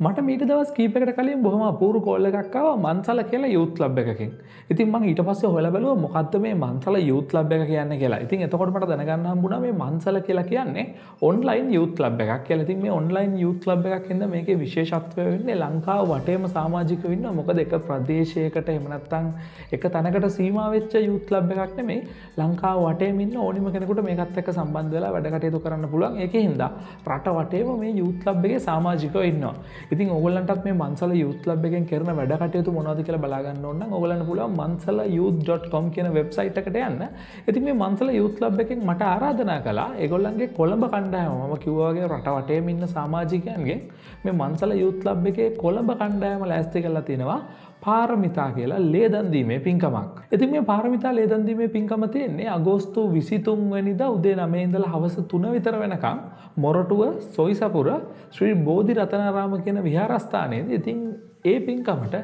මට මීට දවස් කීපයකට කලින් බොහොම අපූර්ව කෝල් එකක් ආවා මන්සල කියලා යූත් ක්ලබ් එකකින්. ඉතින් මම ඊට පස්සේ හොයලා බැලුවා මොකද්ද මේ මන්සල යූත් ක්ලබ් එක කියන්නේ කියලා. ඉතින් එතකොට මට දැනගන්න හම්බුණා මේ මන්සල කියලා කියන්නේ ඔන්ලයින් යූත් ක්ලබ් එකක් කියලා. ඉතින් මේ ඔන්ලයින් යූත් ක්ලබ් එකක් හින්දා මේකේ විශේෂත්වය වෙන්නේ ලංකාව වටේම සමාජිකයෝ ඉන්නවා. මොකද එක ප්‍රදේශයකට එහෙම නැත්නම් එක තැනකට සීමා වෙච්ච යූත් ක්ලබ් එකක් නෙමෙයි. ලංකාව වටේම ඉන්න ඕනිම කෙනෙකුට මේකත් එක්ක සම්බන්ධ වෙලා වැඩ කටයුතු කරන්න පුළුවන්. ඒකේ හින්දා රට වටේම මේ යූත් ක්ලබ් එකේ සමාජිකයෝ ඉන්නවා. ඉතින් ඔයගොල්ලන්ටත් මේ මන්සල යූත් ක්ලබ් එකෙන් කරන වැඩ කටයුතු මොනවද කියලා බලා ගන්න ඕන නම් ඔයගොල්ලන්ට පුළුවන් mansalayouth.com කියන වෙබ්සයිට් එකට යන්න. ඉතින් මේ මන්සල යූත් ක්ලබ් එකෙන් මට ආරාධනා කළා ඒගොල්ලන්ගේ කොළඹ කණ්ඩායම මම කිව්වා වගේ රට වටේම ඉන්න සමාජිකයන්ගෙන් මේ මන්සල යූත් ක්ලබ් එකේ කොළඹ කණ්ඩායම ලෑස්ති කරලා තිනවා පාරමිතා කියලා ලේදන් දීමේ පින්කමක්. ඉතින් මේ පාරමිතා ලේදන් දීමේ පින්කම තියෙන්නේ අගෝස්තු 23 වෙනිදා උදේ 9 ඉඳලා හවස 3 විතර වෙනකම් මොරටුව සොයිසපුර ශ්‍රී බෝධි රතනාරාම කියන විහාරස්ථානයේදී. ඉතින් ඒ පින්කමට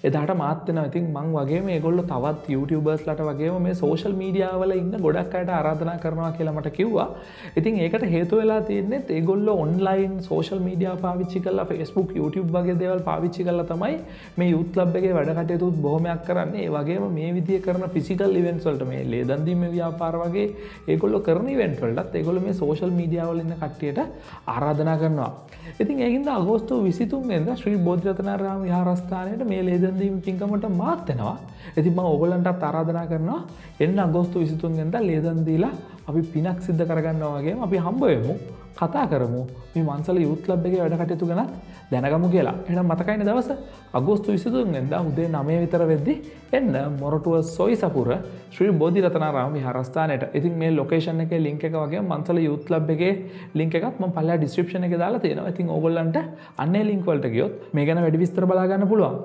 එදාට මාත් වෙනවා. ඉතින් මං වගේම මේගොල්ලෝ තවත් YouTubers ලට වගේම මේ social media වල ඉන්න ගොඩක් අයට ආරාධනා කරනවා කියලා මට කිව්වා. ඉතින් ඒකට හේතු වෙලා තියෙන්නේ ඒගොල්ලෝ online social media පාවිච්චි කරලා Facebook YouTube වගේ දේවල් පාවිච්චි කරලා තමයි මේ youth club එකේ වැඩ කටයුතු බොහොමයක් කරන්නේ. ඒ වගේම මේ විදිහේ කරන physical events වලට මේ ලේදන් දීමේ ව්‍යාපාර වගේ ඒගොල්ලෝ කරන event වලටත් ඒගොල්ලෝ මේ social media වල ඉන්න කට්ටියට ආරාධනා කරනවා. ඉතින් ඒකින්ද අගෝස්තු 23 වෙනිදා ශ්‍රී බෝධි රතනාරාම විහාරස්ථානයේ මේ ලේදන් දීම පින්කමට මාත් වෙනවා. ඉතින් මම ඕගොල්ලන්ටත් ආරාධනා කරනවා එන්න අගෝස්තු 23 වෙනිදා ලේදන් දීලා අපි පිනක් සිද්ධ කරගන්නවා වගේම අපි හම්බ වෙමු, කතා කරමු. මේ මන්සල යූත් ක්ලබ් එකේ වැඩ කටයුතු ගැන දැනගමු කියලා. එහෙනම් මතකයිනේ දවස අගෝස්තු 23 වෙනිදා උදේ 9 විතර වෙද්දි එන්න මොරටුව සොයිසපුර ශ්‍රී බෝධි රතනාරාම විහාරස්ථානයට. ඉතින් මේ ලොකේෂන් එකේ link එක වගේම මන්සල යූත් ක්ලබ් එකේ link එකත් මම පල්ලා description එකේ දාලා තියෙනවා. ඉතින් ඕගොල්ලන්ට අන්නේ link වලට ගියොත් මේ ගැන වැඩි විස්තර බලා ගන්න පුළුවන්.